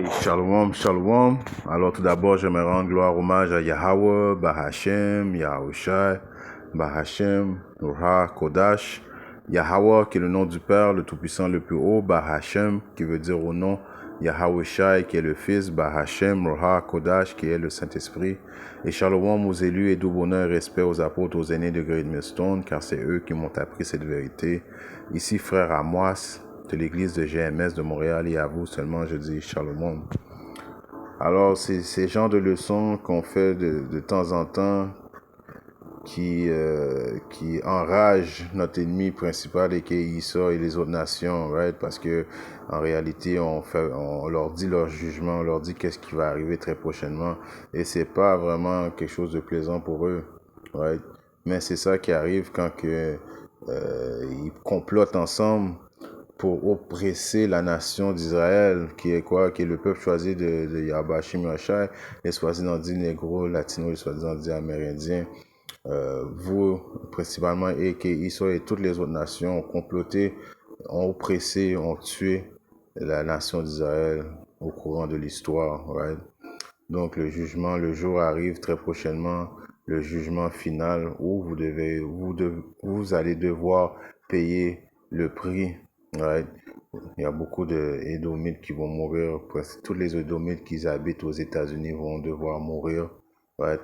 Shalom, shalom. Alors tout d'abord, j'aimerais rendre gloire, hommage à Yahweh, Bahashem, Yahushai, Bahashem, Ruach, Kodash. Yahweh qui est le nom du Père, le Tout-Puissant, le plus haut, Bahashem qui veut dire au nom, Yahushai qui est le Fils, Bahashem, Ruach, Kodash qui est le Saint-Esprit. Et shalom aux élus et double honneur et respect aux apôtres, aux aînés de Great Millstone, car c'est eux qui m'ont appris cette vérité. Ici, frère Amoas, de l'église de GMS de Montréal, et à vous seulement je dis shalom. Alors c'est ces genres de leçons qu'on fait de temps en temps qui enragent notre ennemi principal et qui est Issa et les autres nations, right? Parce que en réalité on leur dit leur jugement, on leur dit qu'est-ce qui va arriver très prochainement et c'est pas vraiment quelque chose de plaisant pour eux, right? Mais c'est ça qui arrive quand ils complotent ensemble pour oppresser la nation d'Israël, qui est quoi? Qui est le peuple choisi de Yahweh Shimashai, les soi-disant dits négros, latinos, les soi-disant dits amérindiens. Vous, principalement, et qu'Israël et toutes les autres nations ont comploté, ont oppressé, ont tué la nation d'Israël au courant de l'histoire, right? Donc le jugement, le jour arrive très prochainement, le jugement final où vous allez devoir payer le prix, right? Il y a beaucoup d'Édomites qui vont mourir, presque tous les Édomites qui habitent aux États-Unis vont devoir mourir, right?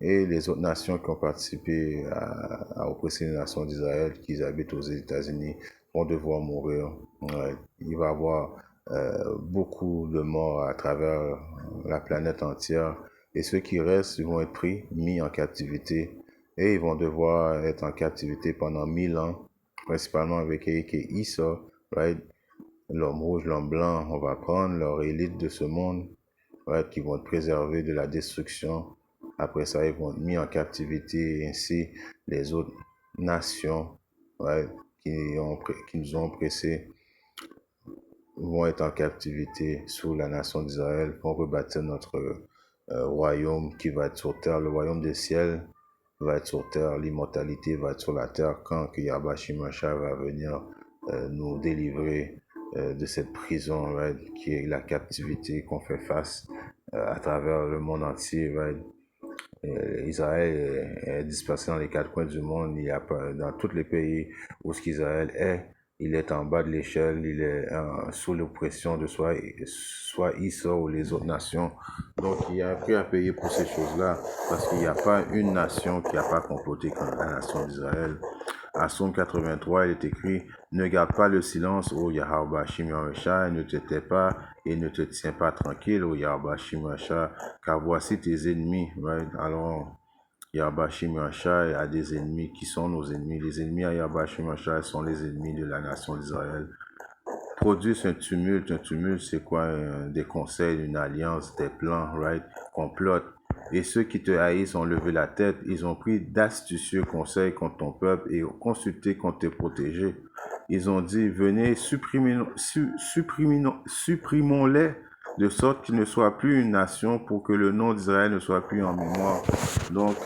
Et les autres nations qui ont participé à oppresser les nations d'Israël, qui habitent aux États-Unis, vont devoir mourir. Ouais. Il va y avoir beaucoup de morts à travers la planète entière. Et ceux qui restent, ils vont être pris, mis en captivité. Et ils vont devoir être en captivité pendant 1000 ans, principalement avec Issa, right? L'homme rouge, l'homme blanc, on va prendre leur élite de ce monde, right? Qui vont être préservés de la destruction. Après ça, ils vont être mis en captivité, et ainsi les autres nations, right, qui nous ont oppressés vont être en captivité sous la nation d'Israël, vont rebâtir notre royaume qui va être sur terre, le royaume des ciels va être sur terre, l'immortalité va être sur la terre quand que Yahweh Shimashai va venir nous délivrer de cette prison, right, qui est la captivité qu'on fait face à travers le monde entier, right. Israël est dispersé dans les quatre coins du monde. Il y a pas, dans tous les pays où ce qu'Israël est, il est en bas de l'échelle, il est sous l'oppression de soit Issa ou les autres nations. Donc il y a un prix à payer pour ces choses-là, parce qu'il n'y a pas une nation qui n'a pas comploté contre la nation d'Israël. À Psaume 83, il est écrit « Ne garde pas le silence, ô Yahweh Shimashai, ne te tais pas et ne te tiens pas tranquille, ô Yahweh Shimashai, car voici tes ennemis. » Right? Alors, Yahweh Shimashai a des ennemis qui sont nos ennemis. Les ennemis à Yahweh Shimashai sont les ennemis de la nation d'Israël. Produisent un tumulte c'est quoi? Des conseils, une alliance, des plans, right? Complotent. Et ceux qui te haïssent ont levé la tête, ils ont pris d'astucieux conseils contre ton peuple et ont consulté contre tes protégés. Ils ont dit, venez, supprimons-les, de sorte qu'ils ne soient plus une nation pour que le nom d'Israël ne soit plus en mémoire. Donc,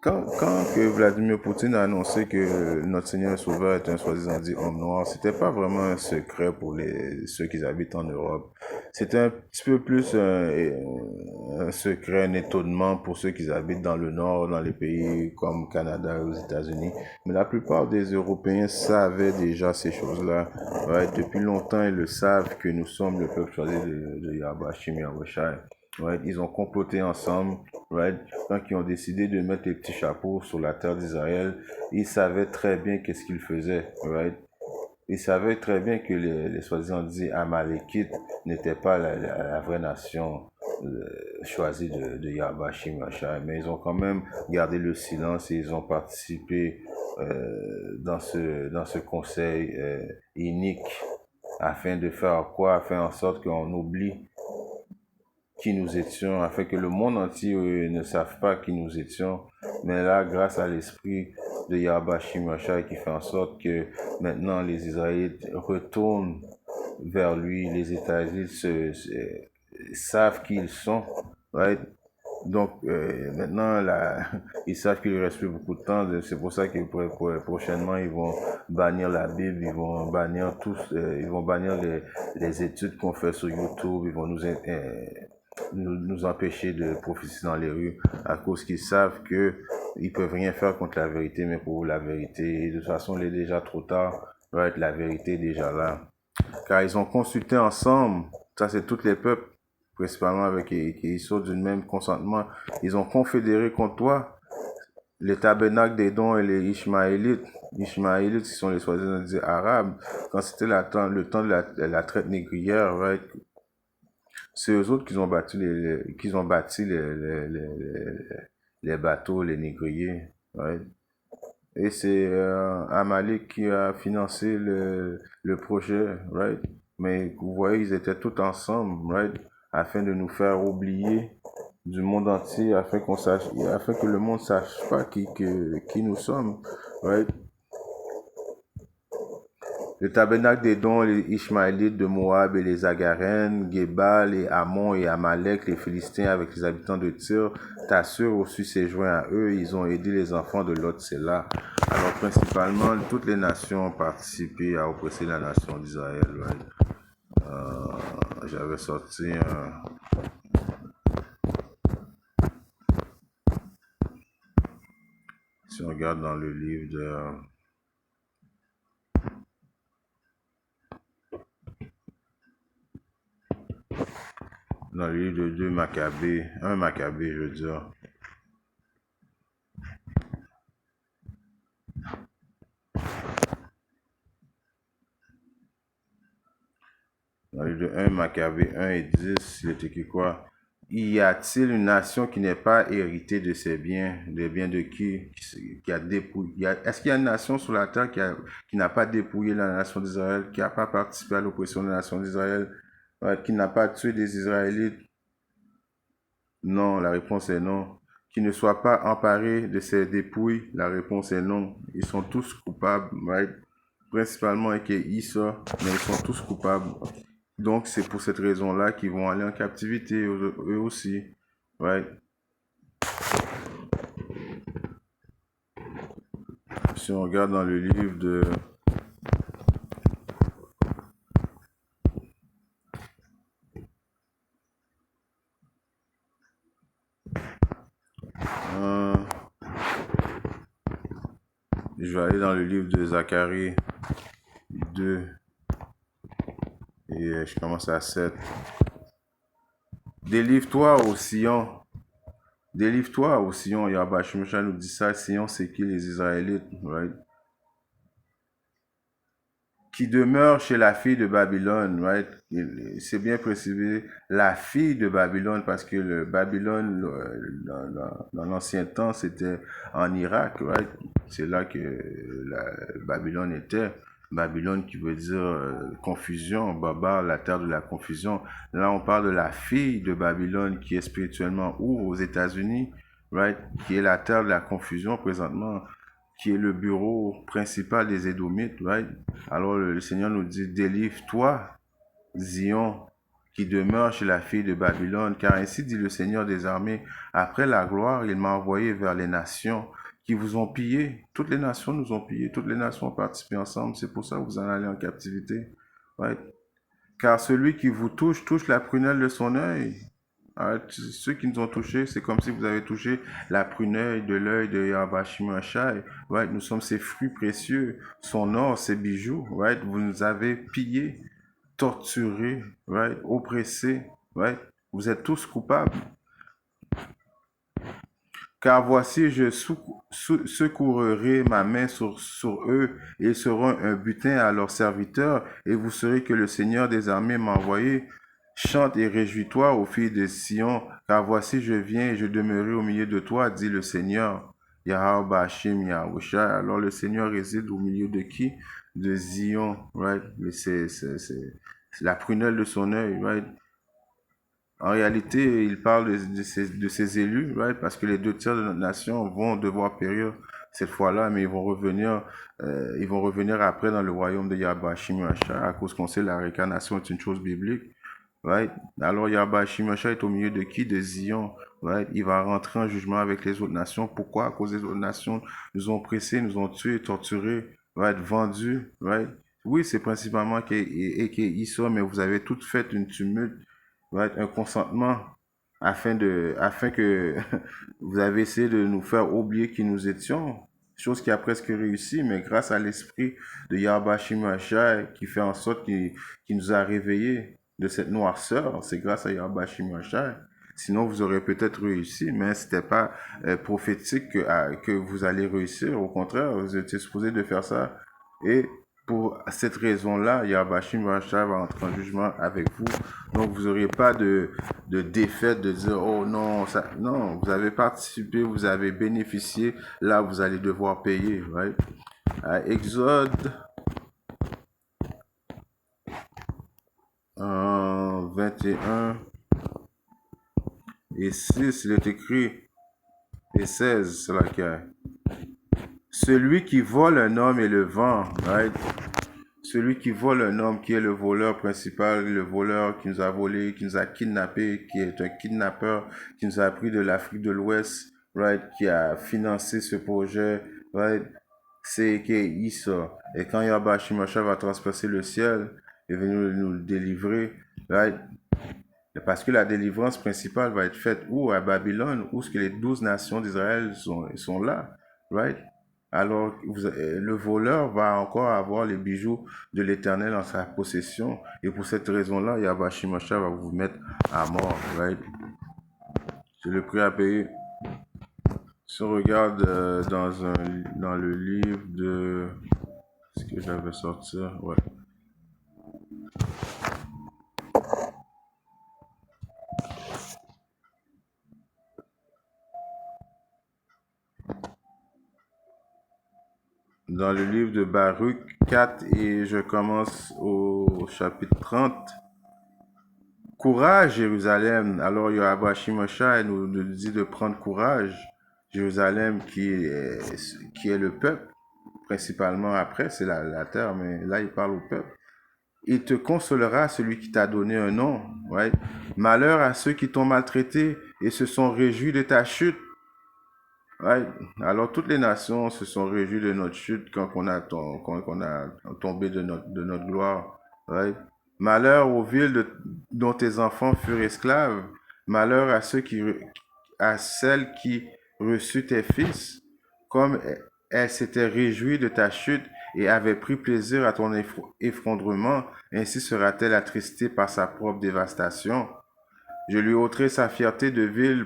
quand que Vladimir Poutine a annoncé que notre Seigneur Sauveur est un soi-disant dit homme noir, c'était pas vraiment un secret pour ceux qui habitent en Europe. C'était un petit peu plus un secret, un étonnement pour ceux qui habitent dans le Nord, dans les pays comme Canada et aux États-Unis. Mais la plupart des Européens savaient déjà ces choses-là. Ouais, depuis longtemps, ils le savent que nous sommes le peuple choisi de Yahweh Shimashai. Right? Ils ont comploté ensemble, right? Quand ils ont décidé de mettre les petits chapeaux sur la terre d'Israël, ils savaient très bien qu'est-ce qu'ils faisaient, right? Ils savaient très bien que les soi-disant dits Amalékites n'étaient pas la vraie nation choisie de Yahweh Shimashai, mais ils ont quand même gardé le silence et ils ont participé dans ce conseil inique afin de faire quoi? Afin en sorte qu'on oublie qui nous étions, afin que le monde entier ne sache pas qui nous étions. Mais là, grâce à l'esprit de Yahweh Shimashai qui fait en sorte que maintenant les Israélites retournent vers lui, les Israélites savent qui ils sont, right? Donc, maintenant, ils savent qu'il ne reste plus beaucoup de temps. C'est pour ça que prochainement, ils vont bannir la Bible, ils vont bannir ils vont bannir les études qu'on fait sur YouTube, ils vont nous empêcher de prophétiser dans les rues à cause qu'ils savent que ils peuvent rien faire contre la vérité, mais pour la vérité, de toute façon, il est déjà trop tard. Right? La vérité est déjà là. Car ils ont consulté ensemble, ça c'est tous les peuples, principalement avec qui sortent d'une même consentement. Ils ont confédéré contre toi les tabernacles des dons et les Ishmaélites. Ishmaélites, qui sont les soi-disant arabes, quand c'était le temps de la traite négrière, right? C'est eux autres qui ont bâti les bateaux, les négriers, right? Et c'est Amalek qui a financé le projet, right? Mais vous voyez, ils étaient tous ensemble, right? Afin de nous faire oublier du monde entier, afin que le monde sache pas qui nous sommes, right? Le tabernacle des dons, les Ishmaélites de Moab et les Agarènes, Gébal et Ammon et Amalek, les Philistins avec les habitants de Tyr, Tassur aussi s'est joint à eux. Ils ont aidé les enfants de Lot, c'est là. Alors principalement, toutes les nations ont participé à oppresser la nation d'Israël. Ouais. J'avais sorti si on regarde dans le livre de 2 Maccabées, 1 Maccabée, je veux dire. Dans le livre de 1 Maccabée 1 et 10, il est écrit quoi? Y a-t-il une nation qui n'est pas héritée de ses biens, des biens de qui a dépouillé? Est-ce qu'il y a une nation sur la terre qui n'a pas dépouillé la nation d'Israël, qui n'a pas participé à l'oppression de la nation d'Israël, qui n'a pas tué des Israélites? Non, la réponse est non. Qui ne soit pas emparé de ses dépouilles, la réponse est non. Ils sont tous coupables, right? Principalement avec Issa, mais ils sont tous coupables. Donc, c'est pour cette raison-là qu'ils vont aller en captivité, eux aussi. Right? Si on regarde dans le livre de... euh, je vais aller dans le livre de Zacharie 2 et je commence à 7. Délivre-toi au Sion. Délivre-toi au Sion. Yahweh Shemesha nous dit ça. Sion, c'est qui les Israélites? Right? Qui demeure chez la fille de Babylone, right? C'est bien précisé, la fille de Babylone, parce que le Babylone, dans l'ancien temps, c'était en Irak, right? C'est là que la Babylone était. Babylone qui veut dire confusion, Baba, la terre de la confusion. Là, on parle de la fille de Babylone qui est spirituellement où? Aux États-Unis, right? Qui est la terre de la confusion présentement, qui est le bureau principal des Édomites, right? Alors le Seigneur nous dit, délivre-toi, Zion, qui demeure chez la fille de Babylone, car ainsi dit le Seigneur des armées, après la gloire, il m'a envoyé vers les nations qui vous ont pillé. Toutes les nations nous ont pillé, toutes les nations ont participé ensemble, c'est pour ça que vous en allez en captivité. Right? Car celui qui vous touche, touche la prunelle de son œil. Ceux qui nous ont touchés, c'est comme si vous avez touché la prunelle de l'œil de Yahweh Shimashai. Right? Nous sommes ses fruits précieux, son or, ses bijoux. Right? Vous nous avez pillés, torturés, right? Oppressés. Right? Vous êtes tous coupables. Car voici, je secourerai ma main sur eux, et ils seront un butin à leurs serviteurs, et vous saurez que le Seigneur des armées m'a envoyé. Chante et réjouis-toi, ô filles de Sion, car voici, je viens et je demeurerai au milieu de toi, dit le Seigneur. Yahweh Bashim Yahushua. Alors le Seigneur réside au milieu de qui? De Zion, right? Mais c'est la prunelle de son œil, right? En réalité, il parle de ses élus, right? Parce que les 2 tiers de notre nation vont devoir périr cette fois-là, mais ils vont revenir après dans le royaume de Yahweh Shimashah, à cause qu'on sait la réincarnation est une chose biblique. right? Alors Yahweh Shimashah est au milieu de qui? De Zion, right? Il va rentrer en jugement avec les autres nations. Pourquoi? À cause des autres nations nous ont pressés, nous ont tués, torturés, right? Vendus, right? Oui, c'est principalement que Issa, mais vous avez toutes fait une tumulte, right? Un consentement afin que vous avez essayé de nous faire oublier qui nous étions. Chose qui a presque réussi, mais grâce à l'esprit de Yahweh Shimashah qui fait en sorte qu'il nous a réveillés de cette noirceur, c'est grâce à Yahweh Shimashah. Sinon, vous aurez peut-être réussi, mais c'était pas prophétique que vous allez réussir. Au contraire, vous étiez supposé de faire ça. Et pour cette raison-là, Yahweh Shimashah va entrer en jugement avec vous. Donc, vous n'aurez pas de défaite, de dire, oh non, ça, non, vous avez participé, vous avez bénéficié, là, vous allez devoir payer, right? Exode 21 et 6, il est écrit, et 16, c'est laquelle? Celui qui vole un homme et le vend, right? Celui qui vole un homme, qui est le voleur principal, le voleur qui nous a volé, qui nous a kidnappé, qui est un kidnappeur, qui nous a pris de l'Afrique de l'Ouest, right? Qui a financé ce projet, right? C'est Issa. Et quand Yahweh Shimashah va transpercer le ciel et venir nous le délivrer, right? Parce que la délivrance principale va être faite où? À Babylone, où ce que les 12 nations d'Israël sont là, right? Alors, le voleur va encore avoir les bijoux de l'Éternel en sa possession. Et pour cette raison-là, Yahweh Shimashah va vous mettre à mort, right? C'est le prix à payer. Si on regarde dans le livre de... Est-ce que j'avais sorti? Ouais. Dans le livre de Baruch 4 et je commence au chapitre 30. Courage, Jérusalem. Alors, Yahweh Shimashah nous dit de prendre courage. Jérusalem qui est le peuple, principalement après, c'est la terre, mais là, il parle au peuple. Il te consolera celui qui t'a donné un nom. Right? Malheur à ceux qui t'ont maltraité et se sont réjouis de ta chute. Right? Alors, toutes les nations se sont réjouies de notre chute quand on a tombé de notre gloire. Right? Malheur aux villes dont tes enfants furent esclaves. Malheur à celles qui reçurent tes fils, comme elles s'étaient réjouies de ta chute et avaient pris plaisir à ton effondrement, ainsi sera-t-elle attristée par sa propre dévastation. Je lui ôterai sa fierté de ville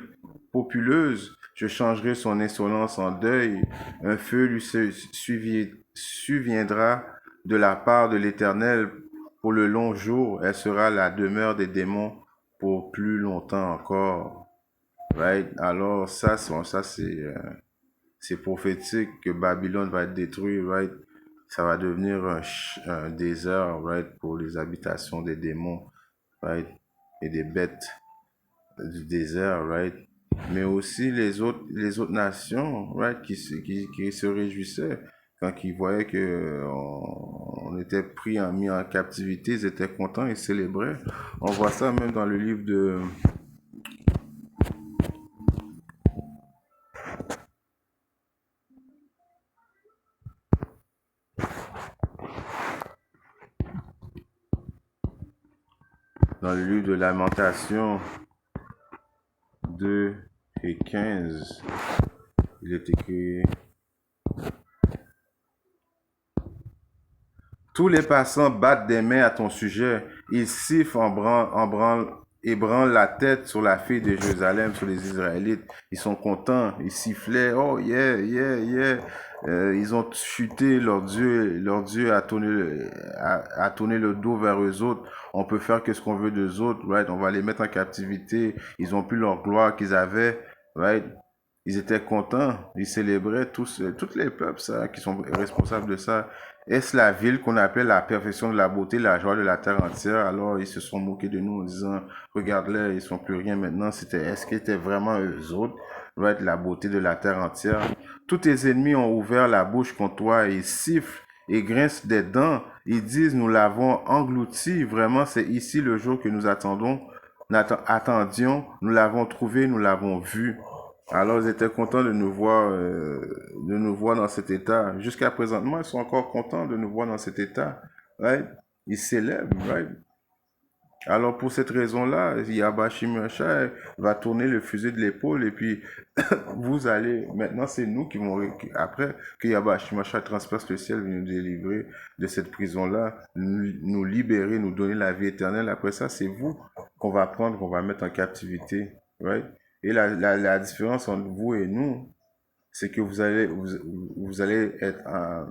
populeuse, je changerai son insolence en deuil, un feu lui suviendra de la part de l'Éternel pour le long jour, elle sera la demeure des démons pour plus longtemps encore. Right? Alors c'est prophétique que Babylone va être détruite, right? Ça va devenir un désert, right, pour les habitations des démons, right, et des bêtes du désert, right? Mais aussi les autres nations, right, qui se réjouissaient quand ils voyaient que on était mis en captivité, ils étaient contents, ils célébraient. On voit ça même dans le livre de Lamentation 2 et 15. Il est écrit: tous les passants battent des mains à ton sujet. Ils sifflent ébranlent la tête sur la fille de Jérusalem, sur les Israélites. Ils sont contents. Ils sifflaient. Oh yeah, yeah, yeah. Ils ont chuté. Leur Dieu a tourné le dos vers eux autres. On peut faire que ce qu'on veut d'eux autres, right? On va les mettre en captivité. Ils ont plus leur gloire qu'ils avaient, right? Ils étaient contents, ils célébraient tous les peuples ça, qui sont responsables de ça. Est-ce la ville qu'on appelait la perfection de la beauté, la joie de la terre entière? Alors ils se sont moqués de nous en disant, regarde-les, ils sont plus rien maintenant. Est-ce qu'ils étaient vraiment eux autres, right, la beauté de la terre entière? Tous tes ennemis ont ouvert la bouche contre toi et ils sifflent et grincent des dents. Ils disent, nous l'avons englouti. Vraiment, c'est ici le jour que nous attendions. Nous l'avons trouvé, nous l'avons vu. Alors, ils étaient contents de nous voir dans cet état. Jusqu'à présentement, ils sont encore contents de nous voir dans cet état. Right? Ils célèbrent, right? Alors pour cette raison-là, Yabashi Meshach va tourner le fusil de l'épaule et puis vous allez, maintenant c'est nous qui vont, après que Yabashi Meshach transperce le ciel, nous délivrer de cette prison-là, nous libérer, nous donner la vie éternelle. Après ça, c'est vous qu'on va prendre, qu'on va mettre en captivité. Right? Et la différence entre vous et nous, c'est que vous allez être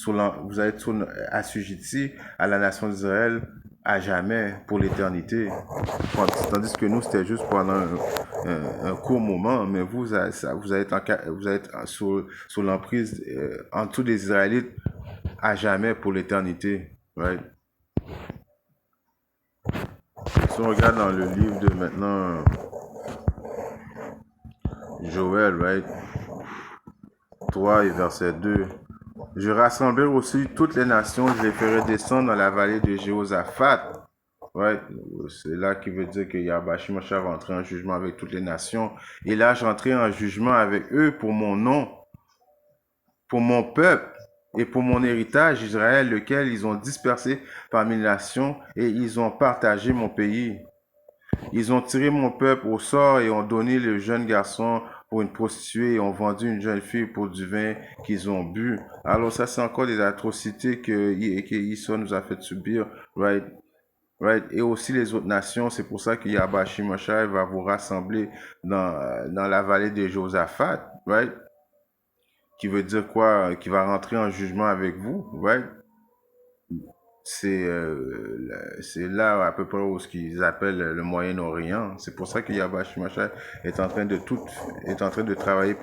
vous allez être assujetti à la nation d'Israël à jamais, pour l'éternité. Tandis que nous, c'était juste pendant un court moment, mais vous allez être sous l'emprise en dessous des Israélites à jamais pour l'éternité. Right? Si on regarde dans le livre de maintenant Joël, right? 3 et verset 2. Je rassemblerai aussi toutes les nations, je les ferai descendre dans la vallée de Jéhoshaphat. Ouais, c'est là qui veut dire que Yabashi Meshach va entrer en jugement avec toutes les nations. Et là, j'entrerai en jugement avec eux pour mon nom, pour mon peuple et pour mon héritage Israël, lequel ils ont dispersé parmi les nations et ils ont partagé mon pays. Ils ont tiré mon peuple au sort et ont donné le jeune garçon pour une prostituée et ont vendu une jeune fille pour du vin qu'ils ont bu. Alors ça, c'est encore des atrocités que Esau nous a fait subir, right? Right? Et aussi les autres nations, c'est pour ça que Yabashi Meshach va vous rassembler dans la vallée de Josaphat, right? Qui veut dire quoi? Qui va rentrer en jugement avec vous, right? C'est là à peu près où ce qu'ils appellent le Moyen-Orient. C'est pour ça que Yabashi Meshach est en train de travailler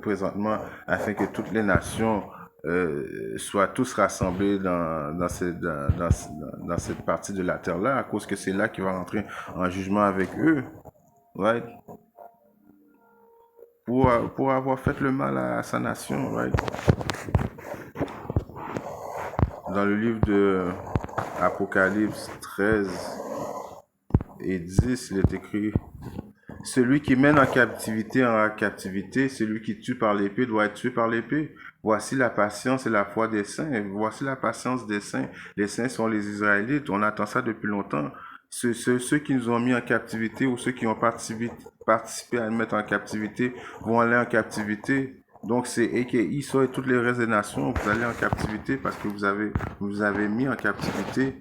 présentement afin que toutes les nations soient tous rassemblés dans cette partie de la terre-là, à cause que c'est là qu'il va rentrer en jugement avec eux, right? Pour avoir fait le mal à sa nation, right? Dans le livre de Apocalypse 13 et 10, il est écrit: celui qui mène en captivité captivité, celui qui tue par l'épée doit être tué par l'épée. Voici la patience et la foi des saints. Voici la patience des saints. Les saints sont les Israélites. On attend ça depuis longtemps. Ceux qui nous ont mis en captivité ou ceux qui ont participé à nous mettre en captivité vont aller en captivité. Donc c'est Esau et toutes les restes des nations, vous allez en captivité parce que vous avez mis en captivité.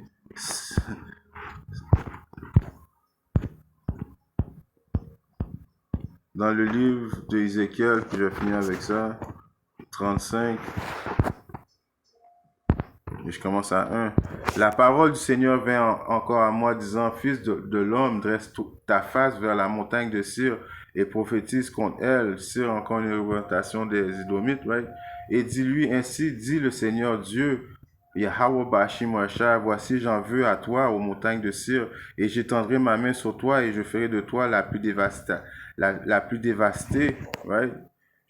Dans le livre d'Ézéchiel, puis je vais finir avec ça, 35, et je commence à 1. La parole du Seigneur vint encore à moi, disant: fils de l'homme, dresse ta face vers la montagne de Syr et prophétise contre elle. Syr, encore une représentation des Édomites, right? Et dis-lui ainsi, dit le Seigneur Dieu, Yahweh Bashi Meshach, voici j'en veux à toi, aux montagnes de Syr, et j'étendrai ma main sur toi, et je ferai de toi la plus dévastée, right?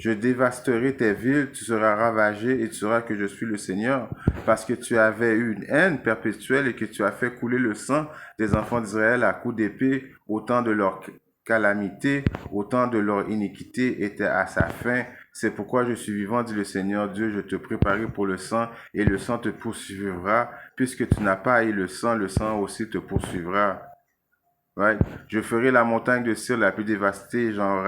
Je dévasterai tes villes, tu seras ravagé et tu sauras que je suis le Seigneur, parce que tu avais eu une haine perpétuelle et que tu as fait couler le sang des enfants d'Israël à coups d'épée, autant de leur calamité, autant de leur iniquité était à sa fin. C'est pourquoi je suis vivant, dit le Seigneur Dieu, je te préparerai pour le sang, et le sang te poursuivra. Puisque tu n'as pas haï le sang aussi te poursuivra. Right? Je ferai la montagne de Syr la plus dévastée, et j'en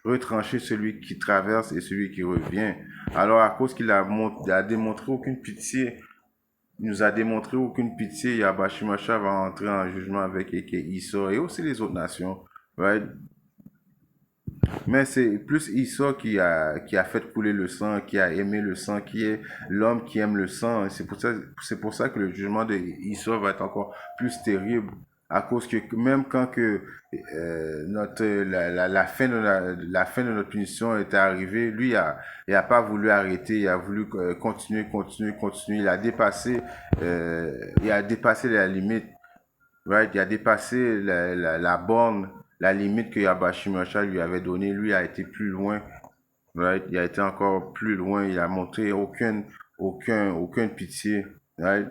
retranché celui qui traverse et celui qui revient. Alors à cause qu'il a démontré aucune pitié, il nous a démontré aucune pitié, Yabashi Meshach va entrer en jugement avec Esau et aussi les autres nations. Right? Mais c'est plus Esau qui a fait couler le sang, qui a aimé le sang, qui est l'homme qui aime le sang. C'est pour ça que le jugement de Esau va être encore plus terrible. À cause que même quand que la fin de notre punition était arrivée, lui il a pas voulu arrêter, il a voulu continuer. Il a dépassé la limite, right? Il a dépassé la borne, la limite que Yabashi Meshach lui avait donnée. Lui a été plus loin, right? Il a été encore plus loin. Il a montré aucune pitié. Right?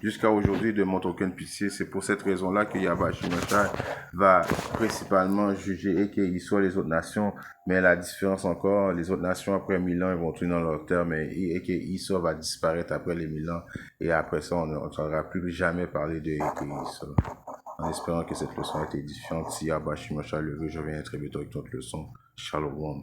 Jusqu'à aujourd'hui, il ne montre aucune pitié. C'est pour cette raison-là que Yahweh Shemashai va principalement juger et qu'il soit les autres nations. Mais la différence encore, les autres nations, après 1000 ans, ils vont tourner dans leur terre, mais et que Esau va disparaître après les 1000 ans. Et après ça, on n'entendra plus jamais parler de Esau. En espérant que cette leçon a été édifiante, si Yahweh Shemashai le veut, je reviens très bientôt avec notre leçon. Shalom.